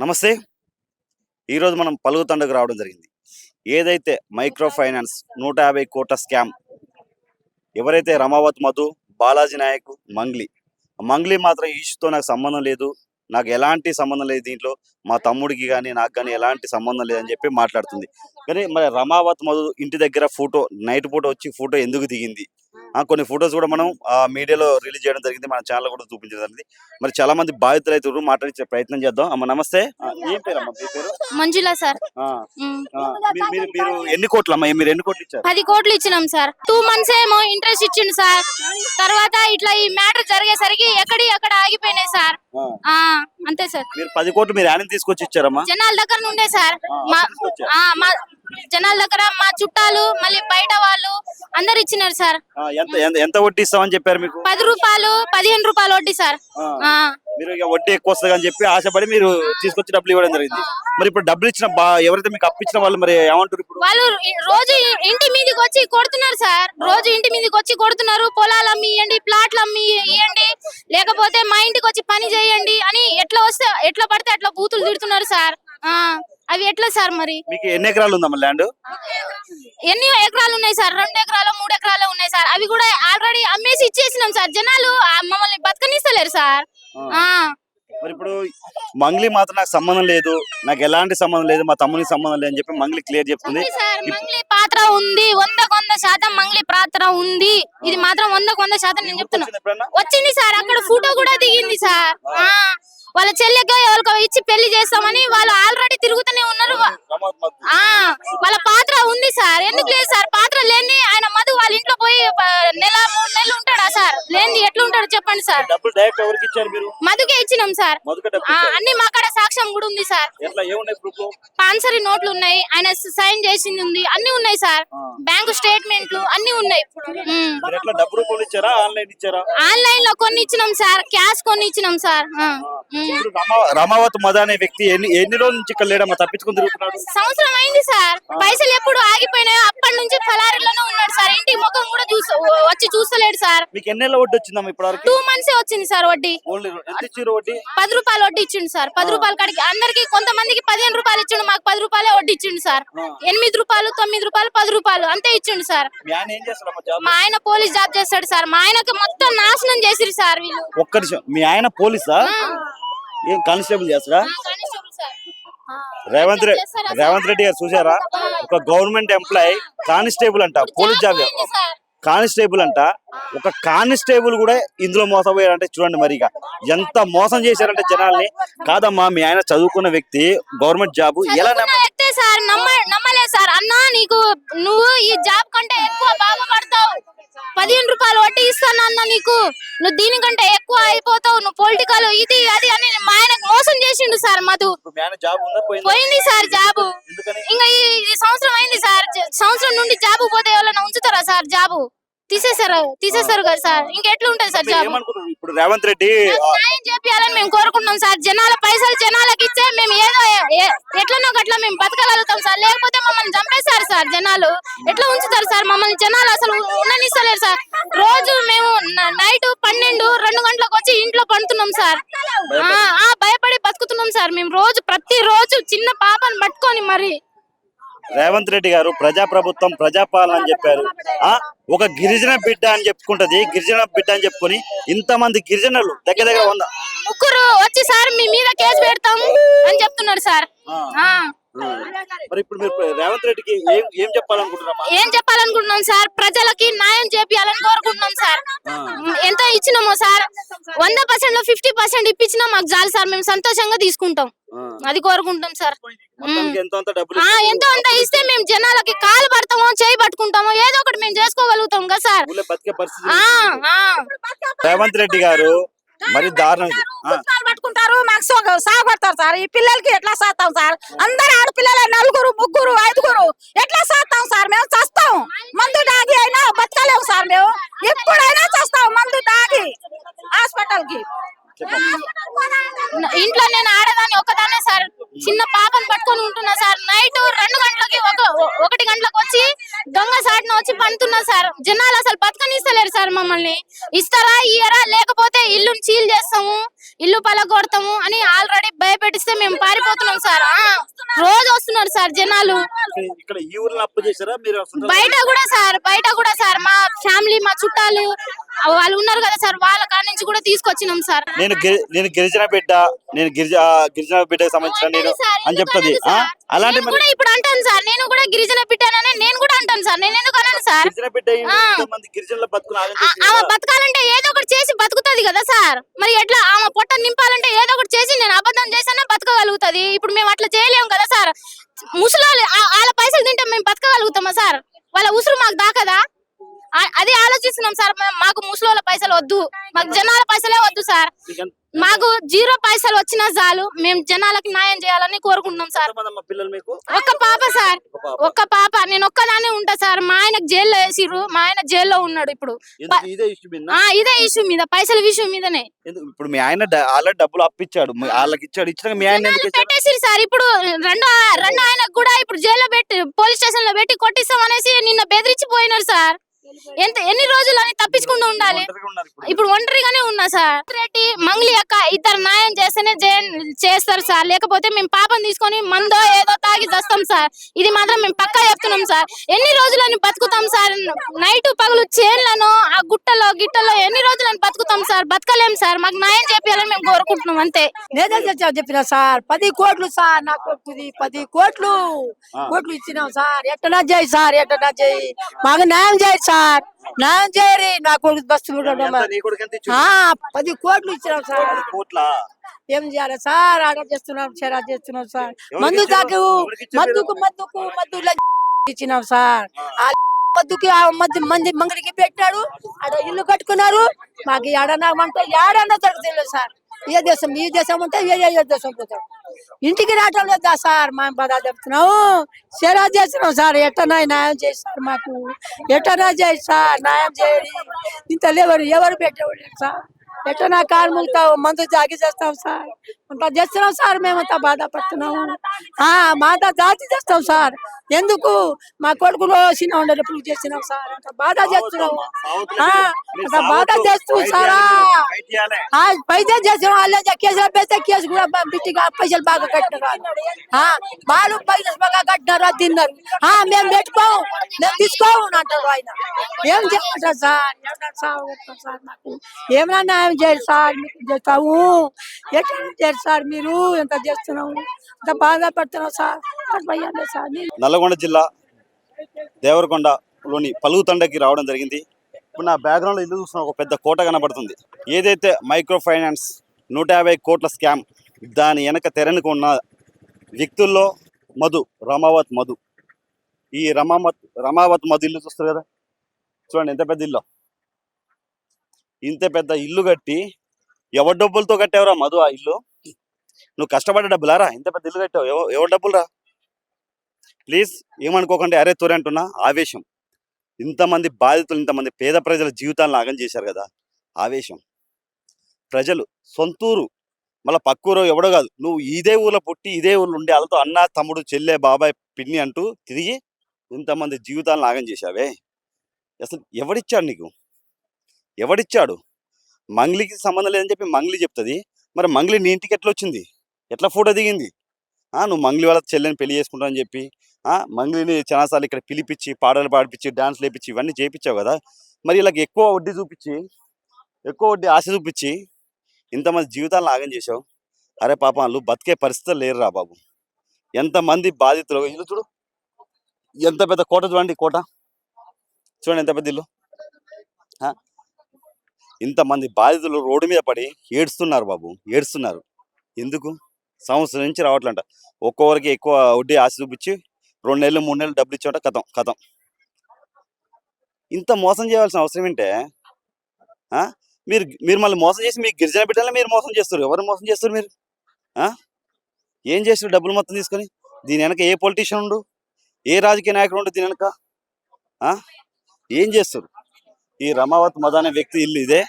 నమస్తే. ఈరోజు మనం పలుగుతండకు రావడం జరిగింది. ఏదైతే మైక్రో ఫైనాన్స్ 150 కోట్ల స్కామ్, ఎవరైతే రమావత్ మధు, బాలాజీ నాయక్, మంగ్లీ మాత్రం ఈ ఇష్యూతో నాకు సంబంధం లేదు, నాకు ఎలాంటి సంబంధం లేదు, దీంట్లో మా తమ్ముడికి కానీ నాకు కానీ ఎలాంటి సంబంధం లేదని చెప్పి మాట్లాడుతుంది. కానీ మరి రమావత్ మధు ఇంటి దగ్గర ఫోటో, నైట్ పూట వచ్చి ఫోటో ఎందుకు దిగింది, కొన్ని ఫొటోస్ కూడా మనం మీడియాలో రిలీజ్ చేయడం జరిగింది, మన ఛానల్ కూడా చూపించడం జరిగింది. మరి చాలా మంది బాధితులు అయితే మాట్లాడించే ప్రయత్నం చేద్దాం. అమ్మ నమస్తే. ఏం పేరు అమ్మ? మీ పేరు? మంజుల సార్. మీరు ఎన్ని కోట్లు అమ్మా? మీరు ఎన్ని కోట్లు ఇచ్చారు? 10 కోట్లు ఇచ్చినాం సార్. 2 months ఏమో ఇంట్రెస్ట్ ఇచ్చిండు సార్. తర్వాత ఇట్లా ఈ మ్యాటర్ జరిగేసరికి అక్కడ ఆగిపోయినాయి సార్. అంతే సార్. మీరు 10 కోట్లు మీరు ఆయన తీసుకొచ్చి ఇచ్చారమ్మా? జనాల దగ్గర నుండే సార్. మా జనాల దగ్గర మా చుట్టాలు, మళ్ళీ బయట వాళ్ళు అందరు ఇచ్చినారు సార్. ఎంత వడ్డీ ఇస్తామని చెప్పారు మీకు? 10 రూపాయలు 15 రూపాయలు వడ్డీ సార్. మీరు ఇక వడ్డీ ఎక్కువ వస్తుంది అని చెప్పి ఆశపడి మీరు తీసుకొచ్చి డబ్బులు ఇవ్వడం జరిగింది. మరి ఇప్పుడు డబ్బులు ఇచ్చిన ఎవరైతే మీకు అప్పించిన వాళ్ళు మరి ఏమంటారు ఇప్పుడు? వాళ్ళు రోజు ఇంటి మీదకి వచ్చి కొడుతున్నారు సార్. రోజు ఇంటి మీదకి వచ్చి కొడుతున్నారు. పొలాలు అమ్మి ఇవ్వండి, ప్లాట్లు అమ్మి ఇవ్వండి, లేకపోతే మా ఇంటికి వచ్చి పని చేయండి అని ఎట్లా పడితే అట్లా బూతులు తిడుతున్నారు సార్. అవి ఎట్లా సార్? మరి మీకు ఎన్ని ఎకరాలు ఉందమ్మా ల్యాండ్? ఎన్ని ఎకరాలు ఉన్నాయి సార్? 2 ఎకరాలు 3 ఎకరాలు ఉన్నాయి సార్. అవి కూడా ఆల్రెడీ అమ్మేసి ఇచ్చేసినాం సార్. జనాలు మమ్మల్ని బతకనిస్తలేరు సార్. మరి ఇప్పుడు మంగ్లీ మాత్రం నాకు సంబంధం లేదు, నాకు ఎలాంటి సంబంధం లేదు, మా తమ్మునికి సంబంధం లేదు అని చెప్పి మంగ్లీ క్లియర్ చెప్తుంది. మంగ్లీ పాత్ర ఉంది, 100% మంగ్లీ పాత్ర ఉంది. ఇది మాత్రం 100% నేను చెప్తున్నా. వచ్చింది సార్, అక్కడ ఫోటో కూడా దిగింది సార్. వాళ్ళ చెల్లెకి ఎవరికో ఇచ్చి పెళ్లి చేస్తామని వాళ్ళు ఆల్రెడీ తిరుగుతూనే ఉన్నారు. వాళ్ళ పాత్ర ఉంది సార్. ఎందుకు లేదు సార్? పాత్ర లేని ఆయన మధు వాళ్ళ ఇంట్లో పోయి 1-3 నెలలు ఉంటాడా సార్? లేని ఎట్లా ఉంటాడు చెప్పండి సార్. మధుకే ఇచ్చినాం సార్. అన్ని మా కాడ సాక్ష్యం కూడా ఉంది సార్. పాన్సరీ నోట్లు ఉన్నాయి, ఆయన సైన్ చేసింది ఉంది, అన్ని ఉన్నాయి సార్. బ్యాంకు స్టేట్మెంట్లు అన్ని ఉన్నాయి. ఆన్లైన్ లో కొన్ని ఇచ్చినాం సార్, క్యాష్ కొన్ని ఇచ్చినాం సార్. రమావత్ మధు అనే వ్యక్తి ఎన్ని రోజుల నుంచి ఇక్కడ లేడమ్మా, తప్పించుకుని తిరుగుతున్నాడు? సంవత్సరం అయింది సార్. పైసలు ఎప్పుడు ఆగిపోయినాయో అప్పటి నుంచి ఫలారీలోనే ఉన్నాడు సార్. ఇంటి ముఖం కూడా వచ్చి చూస్తలేడు సార్. మీకు ఎన్నేళ్ళ వడ్డీ వచ్చిందమ్మా ఇప్పుడు? 2 months వచ్చింది సార్ వడ్డీ. ఎంత ఇచ్చారు వడ్డీ? 10 రూపాయలు వడ్డీ ఇచ్చిండు సార్. 10 రూపాయలు కాడికి అందరికి, కొంతమందికి 15 రూపాయలు ఇచ్చిండు, మాకు 10 రూపాయలే వడ్డీ ఇచ్చిండు సార్. 8 రూపాయలు 9 రూపాయలు 10 రూపాయలు అంతే ఇచ్చిండు సార్. మా ఆయన పోలీస్ జాబ్ చేస్తాడు సార్. మా ఆయనకి మొత్తం నాశనం చేసిరు సార్ వీళ్ళు. ఒక్క నిమిషం, మీ ఆయన పోలీసా? ఏం కానిస్టేబుల్ చేస్తారా? రేవంత్ రెడ్డి గారు చూసారా? ఒక గవర్నమెంట్ ఎంప్లాయీ కానిస్టేబుల్ అంట, పోలీస్ జాబ్ కానిస్టేబుల్ అంట. ఒక కానిస్టేబుల్ కూడా ఇందులో మోసపోయారంటే చూడండి మరి ఇక ఎంత మోసం చేశారంటే జనాల్ని. కాదమ్మా, మీ ఆయన చదువుకున్న వ్యక్తి, గవర్నమెంట్ జాబ్ ఎలా సార్? నమ్మలేదు సార్. అన్నా నువ్వు ఈ జాబ్ కంటే ఎక్కువ బాగుపడతావు, 15 రూపాయలు వడ్డీ ఇస్తాను అన్న, నువ్వు దీనికంటే ఎక్కువ అయిపోతావు, నువ్వు పొలిటికల్ ఇది అది అని మా ఆయనకు మోసం చేసిండు సార్ మధు. పోయింది సార్ జాబు. ఇంకా ఈ సంవత్సరం అయింది సార్. సంవత్సరం నుండి జాబు పోతే ఎవరైనా ఉంచుతారా సార్? జాబు తీసేశారు కదా సార్. ఇంకెట్లా ఉంటది సార్ జాబ్? ఇప్పుడు రేవంత్ రెడ్డి న్యాయం చేయాలని మేము కోరుకుంటున్నాం సార్. జనాల పైసలు జనాలకు ఇచ్చే మేము ఏదో ఎట్లనో గట్లా మేము బతకగలుగుతాం సార్. లేకపోతే మమ్మల్ని చంపేశారు సార్ జనాలు. ఎట్లా ఉంచుతారు సార్ మమ్మల్ని? జనాలు అసలు ఉండనిస్తలేరు సార్. రోజు మేము నైట్ 12-2 గంటలకు వచ్చి ఇంట్లో పండుతున్నాం సార్. భయపడి బతుకుతున్నాం సార్ మేము. ప్రతి రోజు చిన్న పాపను పట్టుకొని మరి. రేవంత్ రెడ్డి గారు ప్రజాప్రభుత్వం, ప్రజాపాలన అని చెప్పారు. ఒక గిరిజన బిడ్డ అని చెప్పుకుంటది, గిరిజన బిడ్డ అని చెప్పుకొని ఇంతమంది గిరిజనులు దగ్గర 3 వచ్చి సార్ మీ మీద కేసు పెడతాం అని చెప్తున్నారు సార్. మరి ఇప్పుడు మీరు రేవంత్ రెడ్డికి ఏం చెప్పాలనుకుంటున్నాం సార్? ప్రజలకి న్యాయం చేయాలని కోరుకుంటున్నాం సార్. ఎంత ఇచ్చినామో సార్, 100%లో 50% ఇప్పించినా మాకు చాలు సార్. మేము సంతోషంగా తీసుకుంటాం, అది కోరుకుంటాం సార్. ఎంతో అంత ఇస్తే మేము జనాలకి కాలు పడతామో, చేయి పట్టుకుంటామో, ఏదో ఒకటి మేము చేసుకోగలుగుతాం కదా సార్. రేవంత్ రెడ్డి గారు మరి దారుణం పట్టుకుంటారు, మాకు సాగొడతారు సార్. ఈ పిల్లలకి ఎట్లా సాస్తాం సార్? అందరు ఆడపిల్లలే 4, 3, 5 ఎట్లా సాస్తాం సార్? మేము చస్తాం. మందు దాగి అయినా బతకలేము సార్. మేము ఎప్పుడైనా చస్తాం మందు దాగి హాస్పిటల్ కి. ఇంట్లో నేను ఆడదాన్ని ఒకదానే సార్. చిన్న పాపను పట్టుకొని ఉంటున్నా సార్. నైట్ 2 గంటలకి 1 గంటలకు వచ్చి దొంగ సాటున వచ్చి పంటున్నా సార్. జనాలు అసలు బతకనిస్తలేరు సార్ మమ్మల్ని. ఇస్తారా ఇయ్యరా, లేకపోతే ఇల్లుని చీల్ చేస్తాము, ఇల్లు పలగొడతాము అని ఆల్రెడీ భయపెట్టిస్తే మేము పారిపోతున్నాం సార్. రోజు వస్తున్నారు సార్ జనాలు. ఇక్కడ ఈ ఊర్లో అప్పు చేశారా మీరు? బయట కూడా సార్ మా ఫ్యామిలీ, మా చుట్టాలు వాళ్ళు ఉన్నారు కదా సార్, వాళ్ళ కాడ నుంచి కూడా తీసుకొచ్చినాం సార్. నేను గిరిజన బిడ్డ, నేను గిరిజన బిడ్డకు సంబంధించిన నేను అని చెప్తుంది. అలాంటి నేను కూడా ఇప్పుడు అంటాను సార్, నేను కూడా గిరిజన బిడ్డనని నేను కూడా అంటాను సార్. నేను ఎందుకు అన్నాను సార్? గిరిజన బిడ్డ గిరిజనుల ఆమె బతకాలంటే ఏదో ఒకటి చేసి బతుకుతుంది కదా సార్. మరి ఎట్లా ఆమె పొట్ట నింపాలంటే ఏదో ఒకటి చేసి నేను అబద్ధం చేసినా బతకగలుగుతుంది. ఇప్పుడు మేము అట్లా చేయలేము కదా సార్. ముసలి వాళ్ళ పైసలు తింటే మేము బతకగలుగుతామా సార్? వాళ్ళ ఉసురు మాకు దాకదా? అదే ఆలోచిస్తున్నాం సార్. మాకు ముసలోళ్ళ పైసలు వద్దు, మాకు జనాల పైసలే వద్దు సార్. మాకు 0 పైసలు వచ్చినా చాలు, మేము జనాలకి న్యాయం చేయాలని కోరుకుంటున్నాం సార్. ఒక్క పాప సార్, ఒక్క పాప. నేను ఒక్కదానే ఉంటా సార్. మా ఆయనకు జైల్లో వేసిర్రు, మా ఆయన జైల్లో ఉన్నాడు ఇప్పుడు. ఇదే ఇష్యూ మీద, పైసల విషయం మీదనే. ఇప్పుడు మీ ఆయన ఆల్రెడీ డబ్బులు అప్పిచ్చాడు, వాళ్ళకి ఇచ్చాక మీ ఆయన పెట్టేసి సార్. ఇప్పుడు రెండో ఆయనకు కూడా ఇప్పుడు జైల్లో పెట్టి, పోలీస్ స్టేషన్ లో పెట్టి కొట్టిస్తాం అనేసి నిన్న బెదిరించిపోయినారు సార్. ఎన్ని రోజులు అని తప్పించుకుంటూ ఉండాలి. ఇప్పుడు ఒంటరిగానే ఉన్నా సార్. రెడ్డి, మంగ్లీ అక్క ఇద్దరు న్యాయం చేస్తేనే చేస్తారు సార్. లేకపోతే మేము పాపం తీసుకొని మందో ఏదో తాగి చేస్తాం సార్. ఇది మాత్రం మేము పక్కా చెప్తున్నాం సార్. ఎన్ని రోజులని బతుకుతాం సార్? నైట్ పగలు చేన్లను ఆ గుట్టలో గిట్టలో ఎన్ని రోజులని బతుకుతాం సార్? బతకలేం సార్. మాకు న్యాయం చేయాలని మేము కోరుకుంటున్నాం అంతే. నేనే చెప్పిన సార్, 10 కోట్లు సార్. నా కొడుకుది 10 కోట్లు ఇచ్చినాం సార్. ఎట్టనా చేయి సార్, ఎట్టనా చేయి, మాకు న్యాయం చేయి సార్. న్యాయం చేయరి. నా కొడుకు బస్సు 10 కోట్లు ఇచ్చినాం సార్. ఏం చేయాలి సార్? ఆర్డర్ చేస్తున్నాం, చెరా చేస్తున్నాం సార్. మందు తాకు మద్దుకు ఇచ్చినాం సార్. మద్దుకి మంది మంగళకి పెట్టాడు, ఆడ ఇల్లు కట్టుకున్నారు. మాకు ఏడన్నా దొరకలేదు సార్. ఏ దేశం ఈ దేశం ఉంటే ఏ దేశం పోతాం. ఇంటికి రావటం లేదా సార్? మేము బాధ చెప్తున్నాము, సేరా చేస్తున్నాం సార్. ఎట్టనా న్యాయం చేస్తారు మాకు, ఎట్టనా చేయి సార్, న్యాయం చేయాలి. ఇంత ఎవరు పెట్టేవాళ్ళు సార్? ఎట్టనా కాలు ముగుతావు, మందు జాగి చేస్తాం సార్. అంత చేస్తున్నాం సార్. మేమంతా బాధపడుతున్నాము. మాట జాతి చేస్తాం సార్. ఎందుకు? మా కొడుకులో చిన్న ఉండేటప్పుడు చేసినాం సార్. అంత బాధ చేస్తున్నాము, అంత బాధ చేస్తున్నాం సారా. పైసలు చేస్తున్నాం. వాళ్ళ కేసులు పెడితే కేసు కూడా బిట్టిగా పైసలు బాగా కట్టినారు. వాళ్ళు పైసలు బాగా కట్టినారు, తిన్నారు. మేము పెట్టుకోము, మేము తీసుకోము అంటారు ఆయన. ఏం చేయమంటారు సార్? సార్ మాకు ఏమైనా న్యాయం చేయాలి సార్. మీకు చేస్తాము, ఎట్లా చేయాలి సార్? మీరు ఎంత చేస్తున్నాము, ఎంత బాధపడుతున్నాం సార్. నల్లగొండ జిల్లా దేవరకొండలోని పలుగుతండకి రావడం జరిగింది. ఇప్పుడు నా బ్యాక్గ్రౌండ్ ఇల్లు చూస్తున్న ఒక పెద్ద కోట కనబడుతుంది. ఏదైతే మైక్రో ఫైనాన్స్ 150 కోట్ల స్కామ్, దాని వెనక తెరనుకు ఉన్న వ్యక్తుల్లో రమావత్ మధు. ఈ రమావత్ మధు ఇల్లు చూస్తారు కదా, చూడండి ఎంత పెద్ద ఇల్లు. ఇంత పెద్ద ఇల్లు కట్టి ఎవరి డబ్బులతో కట్టావురా మధు ఆ ఇల్లు? నువ్వు కష్టపడ్డ డబ్బులారా? ఇంత పెద్ద ఇల్లు కట్టావు, ఎవరి డబ్బులురా? ప్లీజ్ ఏమనుకోకండి, అరే తోరే అంటున్నా, ఆవేశం. ఇంతమంది బాధితులు, ఇంతమంది పేద ప్రజల జీవితాలను ఆగం చేశారు కదా, ఆవేశం. ప్రజలు సొంతూరు, మళ్ళీ పక్కూరు ఎవడో కాదు, నువ్వు ఇదే ఊర్లో పుట్టి ఇదే ఊర్లో ఉండి వాళ్ళతో అన్న, తమ్ముడు, చెల్లె, బాబాయ్, పిన్ని అంటూ తిరిగి ఇంతమంది జీవితాలను ఆగం చేశావే. అసలు ఎవడిచ్చాడు నీకు? ఎవడిచ్చాడు? మంగ్లీకి సంబంధం లేదని చెప్పి మంగ్లీ చెప్తుంది. మరి మంగ్లీ నీ ఇంటికి ఎట్లా వచ్చింది? ఎట్లా ఫోటో దిగింది? నువ్వు మంగ్లీ వాళ్ళ చెల్లెని పెళ్లి చేసుకుంటావు అని చెప్పి మంగ్లీని చాలాసార్లు ఇక్కడ పిలిపించి పాటలు పాడిపించి డాన్స్ లేపించి ఇవన్నీ చేయించావు కదా. మరి ఇలా ఎక్కువ వడ్డీ చూపించి, ఎక్కువ వడ్డీ ఆశ చూపించి ఇంతమంది జీవితాలను ఆగం చేసావు. అరే పాప, వాళ్ళు బతికే పరిస్థితులు లేరురా బాబు. ఎంతమంది బాధితులు. ఇల్లు చూడు, ఎంత పెద్ద కోట చూడండి. కోట చూడండి ఎంత పెద్ద ఇల్లు. ఇంతమంది బాధితులు రోడ్డు మీద పడి ఏడుస్తున్నారు బాబు, ఏడుస్తున్నారు. ఎందుకు? సంవత్సరం నుంచి రావట్లంట. ఒక్కొక్కరికి ఎక్కువ వడ్డీ ఆశ చూపించి 2 నెలలు 3 నెలలు డబ్బులు ఇచ్చాట, కథం. ఇంత మోసం చేయాల్సిన అవసరం ఏంటే? మీరు మళ్ళీ మోసం చేసి మీ గిరిజన బిడ్డలే మీరు మోసం చేస్తారు. ఎవరు మోసం చేస్తారు మీరు? ఏం చేస్తారు డబ్బులు మొత్తం తీసుకొని? దీని వెనక ఏ పొలిటీషియన్ ఉండు, ఏ రాజకీయ నాయకుడు ఉండు దీని వెనక? ఏం చేస్తారు? ఈ రమావత్ మధు అనే వ్యక్తి ఇల్లు ఇదే.